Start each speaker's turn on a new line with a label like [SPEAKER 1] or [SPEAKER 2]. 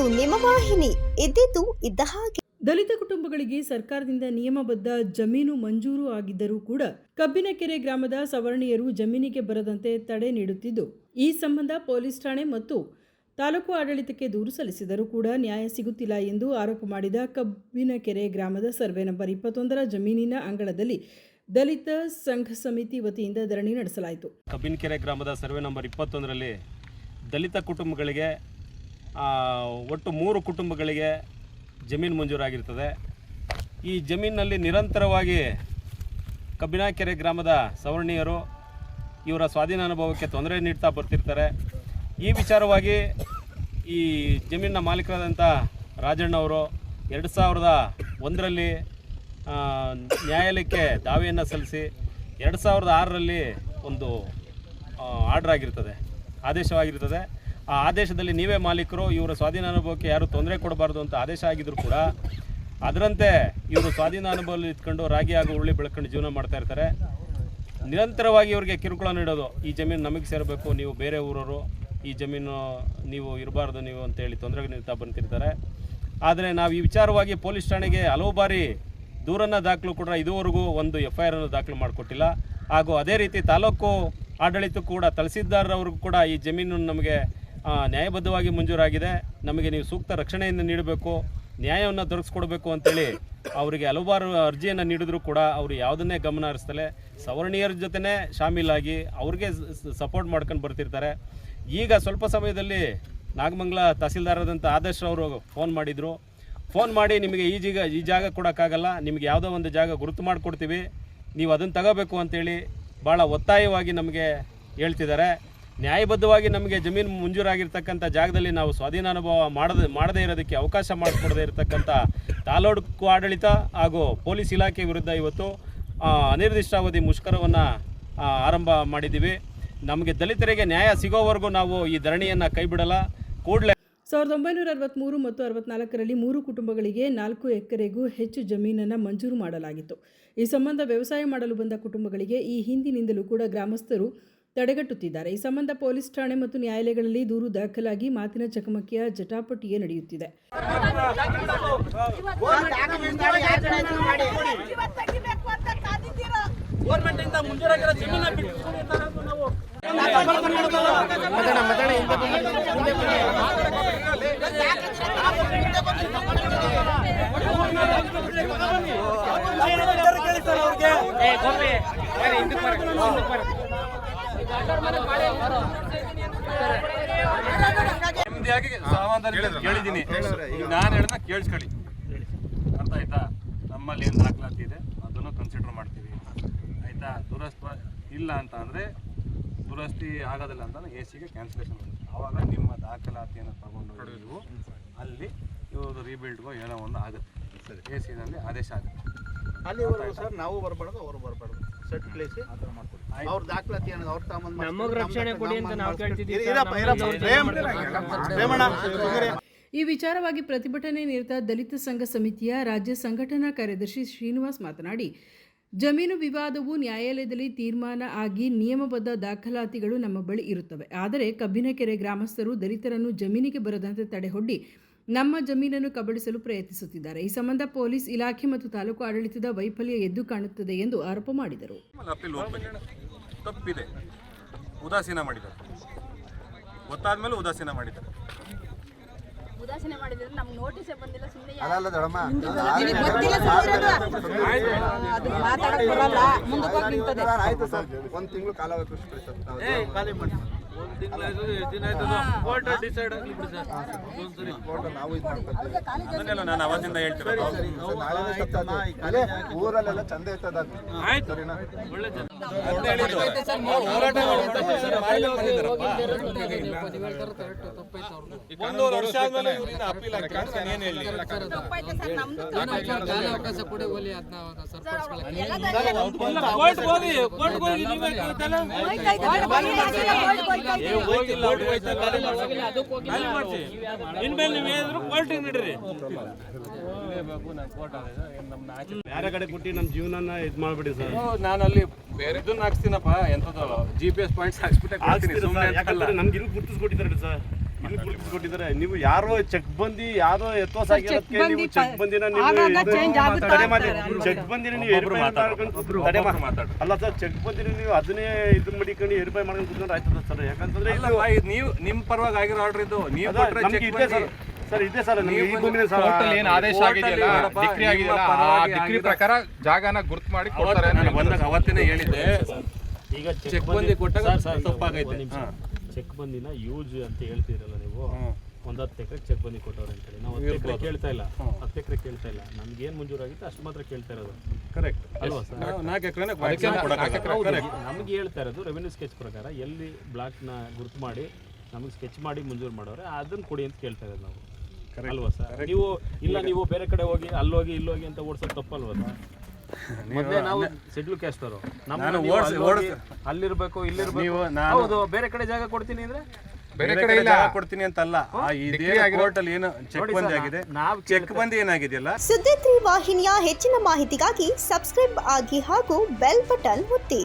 [SPEAKER 1] ನಿಮ್ಮ ವಾಹಿನಿ ಇದ್ದಿದ್ದು ಇದ್ದ ಹಾಗೆ.
[SPEAKER 2] ದಲಿತ ಕುಟುಂಬಗಳಿಗೆ ಸರ್ಕಾರದಿಂದ ನಿಯಮಬದ್ಧ ಜಮೀನು ಮಂಜೂರು ಆಗಿದ್ದರೂ ಕೂಡ ಕಬ್ಬಿನಕೆರೆ ಗ್ರಾಮದ ಸವರ್ಣೀಯರು ಜಮೀನಿಗೆ ಬರದಂತೆ ತಡೆ ನೀಡುತ್ತಿದ್ದು, ಈ ಸಂಬಂಧ ಪೊಲೀಸ್ ಠಾಣೆ ಮತ್ತು ತಾಲೂಕು ಆಡಳಿತಕ್ಕೆ ದೂರು ಸಲ್ಲಿಸಿದರೂ ಕೂಡ ನ್ಯಾಯ ಸಿಗುತ್ತಿಲ್ಲ ಎಂದು ಆರೋಪ ಮಾಡಿದ ಕಬ್ಬಿನಕೆರೆ ಗ್ರಾಮದ ಸರ್ವೆ ನಂಬರ್ 21ರ ಜಮೀನಿನ ಅಂಗಳದಲ್ಲಿ ದಲಿತ ಸಂಘ ಸಮಿತಿ ವತಿಯಿಂದ ಧರಣಿ ನಡೆಸಲಾಯಿತು.
[SPEAKER 3] ಕಬ್ಬಿನಕೆರೆ ಗ್ರಾಮದ ಸರ್ವೆ ನಂಬರ್ 21ರಲ್ಲಿ ದಲಿತ ಕುಟುಂಬಗಳಿಗೆ ಒಟ್ಟು 3 ಕುಟುಂಬಗಳಿಗೆ ಜಮೀನು ಮಂಜೂರಾಗಿರ್ತದೆ. ಈ ಜಮೀನಿನಲ್ಲಿ ನಿರಂತರವಾಗಿ ಕಬ್ಬಿನಕೆರೆ ಗ್ರಾಮದ ಸವರ್ಣೀಯರು ಇವರ ಸ್ವಾಧೀನಾನುಭವಕ್ಕೆ ತೊಂದರೆ ನೀಡ್ತಾ ಬರ್ತಿರ್ತಾರೆ. ಈ ವಿಚಾರವಾಗಿ ಈ ಜಮೀನಿನ ಮಾಲೀಕರಾದಂಥ ರಾಜಣ್ಣವರು 2001ರಲ್ಲಿ ನ್ಯಾಯಾಲಯಕ್ಕೆ ದಾವೆಯನ್ನು ಸಲ್ಲಿಸಿ 2006ರಲ್ಲಿ ಒಂದು ಆರ್ಡರ್ ಆಗಿರ್ತದೆ, ಆದೇಶವಾಗಿರ್ತದೆ. ಆ ಆದೇಶದಲ್ಲಿ ನೀವೇ ಮಾಲೀಕರು, ಇವರ ಸ್ವಾಧೀನಾನುಭವಕ್ಕೆ ಯಾರು ತೊಂದರೆ ಕೊಡಬಾರ್ದು ಅಂತ ಆದೇಶ ಆಗಿದ್ರು ಕೂಡ ಅದರಂತೆ ಇವರು ಸ್ವಾಧೀನಾನುಭವದಲ್ಲಿ ಇಟ್ಕೊಂಡು ರಾಗಿ ಹಾಗೂ ಉರುಳಿ ಬೆಳ್ಕೊಂಡು ಜೀವನ ಮಾಡ್ತಾ ಇರ್ತಾರೆ. ನಿರಂತರವಾಗಿ ಇವರಿಗೆ ಕಿರುಕುಳ ನೀಡೋದು, ಈ ಜಮೀನು ನಮಗೆ ಸೇರಬೇಕು, ನೀವು ಬೇರೆ ಊರವರು, ಈ ಜಮೀನು ನೀವು ಇರಬಾರ್ದು ನೀವು ಅಂತೇಳಿ ತೊಂದರೆ ನೀಡ್ತಾ ಬಂತಿರ್ತಾರೆ. ಆದರೆ ನಾವು ಈ ವಿಚಾರವಾಗಿ ಪೊಲೀಸ್ ಠಾಣೆಗೆ ಹಲವು ಬಾರಿ ದೂರನ್ನು ದಾಖಲು ಕೂಡ ಇದುವರೆಗೂ ಒಂದು FIR ದಾಖಲು ಮಾಡಿಕೊಟ್ಟಿಲ್ಲ. ಹಾಗೂ ಅದೇ ರೀತಿ ತಾಲೂಕು ಆಡಳಿತ ಕೂಡ ತಹಸೀಲ್ದಾರ್ರವ್ರಿಗೂ ಕೂಡ ಈ ಜಮೀನು ನಮಗೆ ನ್ಯಾಯಬದ್ಧವಾಗಿ ಮಂಜೂರಾಗಿದೆ, ನಮಗೆ ನೀವು ಸೂಕ್ತ ರಕ್ಷಣೆಯನ್ನು ನೀಡಬೇಕು, ನ್ಯಾಯವನ್ನು ದೊರಕಿಸ್ಕೊಡ್ಬೇಕು ಅಂತೇಳಿ ಅವರಿಗೆ ಹಲವಾರು ಅರ್ಜಿಯನ್ನು ನೀಡಿದ್ರು ಕೂಡ ಅವರು ಯಾವುದನ್ನೇ ಗಮನ ಹರಿಸ್ತಲೇ ಸವರ್ಣೀಯರ ಜೊತೆನೇ ಶಾಮೀಲಾಗಿ ಅವ್ರಿಗೆ ಸಪೋರ್ಟ್ ಮಾಡ್ಕೊಂಡು ಬರ್ತಿರ್ತಾರೆ. ಈಗ ಸ್ವಲ್ಪ ಸಮಯದಲ್ಲಿ ನಾಗಮಂಗಲ ತಹಸೀಲ್ದಾರರಾದಂಥ ಆದರ್ಶ್ ಅವರು ಫೋನ್ ಮಾಡಿದರು. ಫೋನ್ ಮಾಡಿ ನಿಮಗೆ ಈ ಜಾಗ ಕೊಡೋಕ್ಕಾಗಲ್ಲ, ನಿಮಗೆ ಯಾವುದೋ ಒಂದು ಜಾಗ ಗುರುತು ಮಾಡಿಕೊಡ್ತೀವಿ, ನೀವು ಅದನ್ನು ತಗೋಬೇಕು ಅಂತೇಳಿ ಭಾಳ ಒತ್ತಾಯವಾಗಿ ನಮಗೆ ಹೇಳ್ತಿದ್ದಾರೆ. ನ್ಯಾಯಬದ್ಧವಾಗಿ ನಮಗೆ ಜಮೀನು ಮಂಜೂರಾಗಿರ್ತಕ್ಕಂಥ ಜಾಗದಲ್ಲಿ ನಾವು ಸ್ವಾಧೀನಾನುಭವ ಮಾಡದೇ ಇರೋದಕ್ಕೆ ಅವಕಾಶ ಮಾಡಿಕೊಡದೇ ಇರತಕ್ಕಂಥ ತಾಲೂಕು ಆಡಳಿತ ಹಾಗೂ ಪೊಲೀಸ್ ಇಲಾಖೆ ವಿರುದ್ಧ ಇವತ್ತು ಅನಿರ್ದಿಷ್ಟಾವಧಿ ಮುಷ್ಕರವನ್ನು ಆರಂಭ ಮಾಡಿದ್ದೀವಿ. ನಮಗೆ ದಲಿತರಿಗೆ ನ್ಯಾಯ ಸಿಗೋವರೆಗೂ ನಾವು ಈ ಧರಣಿಯನ್ನು ಕೈ ಬಿಡಲ್ಲ. ಕೂಡಲೇ
[SPEAKER 2] 1963 ಮತ್ತು 64ರಲ್ಲಿ 3 ಕುಟುಂಬಗಳಿಗೆ 4 ಎಕರೆಗೂ ಹೆಚ್ಚು ಜಮೀನನ್ನು ಮಂಜೂರು ಮಾಡಲಾಗಿತ್ತು. ಈ ಸಂಬಂಧ ವ್ಯವಸಾಯ ಮಾಡಲು ಬಂದ ಕುಟುಂಬಗಳಿಗೆ ಈ ಹಿಂದಿನಿಂದಲೂ ಕೂಡ ಗ್ರಾಮಸ್ಥರು ತಡೆಗಟ್ಟುತ್ತಿದ್ದಾರೆ. ಈ ಸಂಬಂಧ ಪೊಲೀಸ್ ಠಾಣೆ ಮತ್ತು ನ್ಯಾಯಾಲಯಗಳಲ್ಲಿ ದೂರು ದಾಖಲಾಗಿ ಮಾತಿನ ಚಕಮಕಿಯ ಜಟಾಪಟಿಯೇ ನಡೆಯುತ್ತಿದೆ.
[SPEAKER 3] ನೆಮ್ಮದಿಯಾಗಿ ಕೇಳಿದ್ದೀನಿ, ನಾನು ಹೇಳಿದ ಕೇಳಿಸ್ಕೊಳ್ಳಿ, ಅರ್ಥ ಆಯ್ತಾ? ನಮ್ಮಲ್ಲಿ ಏನು ದಾಖಲಾತಿ ಇದೆ ಅದನ್ನು ಕನ್ಸಿಡರ್ ಮಾಡ್ತೀವಿ, ಆಯಿತಾ? ದುರಸ್ತಿ ಇಲ್ಲ ಅಂತ ಅಂದರೆ ದುರಸ್ತಿ ಆಗೋದಿಲ್ಲ ಅಂತ AC ಕ್ಯಾನ್ಸಲೇಷನ್ ಮಾಡಿ ಆವಾಗ ನಿಮ್ಮ ದಾಖಲಾತಿಯನ್ನು ತಗೊಂಡು ನೀವು ಅಲ್ಲಿ ಇವರು ರೀಬಿಲ್ಡ್ಗೋ ಏನೋ ಒಂದು ಆಗುತ್ತೆ, AC ಆದೇಶ ಆಗುತ್ತೆ.
[SPEAKER 4] ಅಲ್ಲಿ ಸರ್ ನಾವು ಬರಬಾರ್ದು, ಅವರು ಬರಬಾರ್ದು, ಸೆಟ್ ಪ್ಲೇಸ್ ಅವ್ರ ದಾಖಲಾತಿ ಅನ್ನೋದು ಅವ್ರ ತಗೊಂಡು ನಮಗೆ ರಕ್ಷಣೆ ಕೊಡಿ ಅಂತ ನಾವು ಕೇಳ್ತಿದ್ದೀವಿ.
[SPEAKER 2] ಈ ವಿಚಾರವಾಗಿ ಪ್ರತಿಭಟನೆ ನಿರತ ದಲಿತ ಸಂಘ ಸಮಿತಿಯ ರಾಜ್ಯ ಸಂಘಟನಾ ಕಾರ್ಯದರ್ಶಿ ಶ್ರೀನಿವಾಸ್ ಮಾತನಾಡಿ, ಜಮೀನು ವಿವಾದವು ನ್ಯಾಯಾಲಯದಲ್ಲಿ ತೀರ್ಮಾನ ಆಗಿ ನಿಯಮಬದ್ಧ ದಾಖಲಾತಿಗಳು ನಮ್ಮ ಬಳಿ ಇರುತ್ತವೆ. ಆದರೆ ಕಬ್ಬಿನಕೆರೆ ಗ್ರಾಮಸ್ಥರು ದಲಿತರನ್ನು ಜಮೀನಿಗೆ ಬರದಂತೆ ತಡೆಹೊಡ್ಡಿ ನಮ್ಮ ಜಮೀನನ್ನು ಕಬಳಿಸಲು ಪ್ರಯತ್ನಿಸುತ್ತಿದ್ದಾರೆ. ಈ ಸಂಬಂಧ ಪೊಲೀಸ್ ಇಲಾಖೆ ಮತ್ತು ತಾಲೂಕು ಆಡಳಿತದ ವೈಫಲ್ಯ ಎದ್ದು ಕಾಣುತ್ತದೆ ಎಂದು ಆರೋಪ ಮಾಡಿದರು.
[SPEAKER 3] ತಪ್ಪಿದೆ, ಉದಾಸೀನ ಮಾಡಿದ್ದಾರೆ, ಗೊತ್ತಾದ ಮೇಲೆ ಉದಾಸೀನ ಮಾಡಿದ್ದಾರೆ.
[SPEAKER 5] ಉದಾಸೀನ ಮಾಡಿದ್ರೆ ನಮ್ಗೆ ನೋಟಿಸೇ ಬಂದಿಲ್ಲ, ಸುಮ್ಮನೆ
[SPEAKER 4] ಆಯ್ತು ಸರ್, 1 ತಿಂಗಳು ಕಾಲಾವಕಾಶ ಖಾಲಿ ಮಾಡಿ
[SPEAKER 3] ನಾನು ಅವತ್ತಿಂದ ಹೇಳ್ತೀನಿ,
[SPEAKER 4] ಊರಲ್ಲೆಲ್ಲ ಚಂದ ಇರ್ತದ.
[SPEAKER 3] ಬೇರೆ ಕಡೆ ಕೊಟ್ಟು ನಮ್ಮ ಜೀವನ ಇದು ಮಾಡ್ಬಿಡಿ ಸರ್. ನಾನು ಅಲ್ಲಿ ಬೇರೆ ಇದನ್ನ ಹಾಕ್ಸ್ತೀನಪ್ಪ, ಎಂಥದ್ದು GPS ಪಾಯಿಂಟ್ಸ್ ಹಾಕ್ಸ್ಬಿಟ್ಟೆ ನಮ್ಗೆ ಇದು ಗುರ್ತಿಸ್ಕೊಟ್ಟಿದ್ದಾರೆ ಸರ್. ಇಲ್ಲಿ ಗುರುತಿಸ್ಕೊಟ್ಟಿದ್ದಾರೆ. ನೀವು ಯಾರೋ ಚೆಕ್ ಬಂದಿ ಯಾರೋ ಎತ್ತೋಸ್ ಆಗಿರೋದಕ್ಕೆ ನೀವು ಚೆಕ್ ಬಂದಿನ ನೀವು ತಡೆ ಮಾಡಿ ಚೆಕ್ ಬಂದಿನ ನೀವು ಏರ್ಪಾಯಿ ಮಾಡ್ಕೊಂಡು ತಡೆ ಮಾಡಿ ಅಲ್ಲ ಸರ್, ಚೆಕ್ ಬಂದಿನ ನೀವು ಅದನ್ನೇ ಇದನ್ನ ಮಡಿಕೊಂಡು ಏರ್ಪಾಯಿ ಮಾಡ್ಕೊಂಡು ಕೂತ್ಕೊಂಡ್ರೆ ಆಯ್ತದ ಸರ್. ಯಾಕಂತಂದ್ರೆ
[SPEAKER 6] ನೀವು ನಿಮ್ಮ ಪರವಾಗಿ ಆಗಿರೋ ಆರ್ಡರ್ ಇದು ನೀವು
[SPEAKER 3] ನಮ್ಗೆ ಇದೆ ಸರ್. ಸರ್ ಇದೆ ಸರ್, ಈ ಭೂಮಿನ ಸರ್
[SPEAKER 7] ಏನು ಆದೇಶ ಆಗಿದೆಯಲ್ಲ, ಡಿಕ್ರಿ ಆಗಿದೆಯಲ್ಲ, ಆ ಡಿಕ್ರಿ ಪ್ರಕಾರ ಜಾಗನ ಗುರುತು ಮಾಡಿ ಕೊಡ್ತಾರೆ.
[SPEAKER 6] ಬಂದಾಗ ಅವತ್ತೇ ಹೇಳಿದ್ದೆ.
[SPEAKER 3] ಈಗ
[SPEAKER 6] ಚೆಕ್ ಬಂದಿ ಕೊಟ್ಟಾಗ ತಪ್ಪಾಗೈತೆ.
[SPEAKER 3] ಚೆಕ್ ಬಂದಿನ ಯೂಸ್ ಅಂತ ಹೇಳ್ತಿರಲ್ಲ ನೀವು, ಒಂದು 10 ಎಕರೆ ಚೆಕ್ ಬಂದಿ ಕೊಟ್ಟವ್ರೆ ಅಂತೇಳಿ ನಾವು 10 ಎಕರೆ ಕೇಳ್ತಾ ಇಲ್ಲ, 10 ಎಕರೆ ಕೇಳ್ತಾ ಇಲ್ಲ. ನಮ್ಗೆ ಏನು ಮಂಜೂರಾಗಿತ್ತು ಅಷ್ಟು ಮಾತ್ರ ಕೇಳ್ತಾ ಇರೋದು.
[SPEAKER 6] ಕರೆಕ್ಟ್
[SPEAKER 3] ಅಲ್ವಾ ಸರ್?
[SPEAKER 6] 4 ಎಕರೆ
[SPEAKER 3] ನಮ್ಗೆ ಹೇಳ್ತಾ ಇರೋದು ರೆವೆನ್ಯೂ ಸ್ಕೆಚ್ ಪ್ರಕಾರ ಎಲ್ಲಿ ಬ್ಲಾಕ್ನ ಗುರುತು ಮಾಡಿ ನಮಗೆ ಸ್ಕೆಚ್ ಮಾಡಿ ಮಂಜೂರು ಮಾಡೋರೆ ಅದನ್ನ ಕೊಡಿ ಅಂತ ಕೇಳ್ತಾ ಇರೋದು ನಾವು. ಅಲ್ವಾ ಸರ್? ನೀವು ಇಲ್ಲ ನೀವು ಬೇರೆ ಕಡೆ ಹೋಗಿ ಅಲ್ಲೋಗಿ ಇಲ್ಲೋಗಿ ಅಂತ ಓಡಿಸೋದು ತಪ್ಪಲ್ವಾ ಸರ್? ಮೊದಲೇ ನಾವು ಶೆಡ್ಯೂಲ್ ಕ್ಯಾಸ್ಟರು, ಅಲ್ಲಿರ್ಬೇಕು ಇಲ್ಲಿರ್ಬೇಕು. ಹೌದು, ಬೇರೆ ಕಡೆ ಜಾಗ ಕೊಡ್ತೀನಿ ಅಂದ್ರೆ
[SPEAKER 6] ಬೇರೆ ಕಡೆ ಇಲ್ಲ ಕೊಡ್ತೀನಿ ಅಂತಲ್ಲ. ಕೋರ್ಟ್ ಅಲ್ಲಿ ಏನು ಚೆಕ್ ಬಂದಿ ಆಗಿದೆ, ಚೆಕ್ ಬಂದಿ ಏನಾಗಿದೆಯಲ್ಲ.
[SPEAKER 1] ಸುದ್ದಿ 3 ವಾಹಿನಿಯ ಹೆಚ್ಚಿನ ಮಾಹಿತಿಗಾಗಿ ಸಬ್ಸ್ಕ್ರೈಬ್ ಆಗಿ ಹಾಗೂ ಬೆಲ್ ಬಟನ್ ಒತ್ತಿ.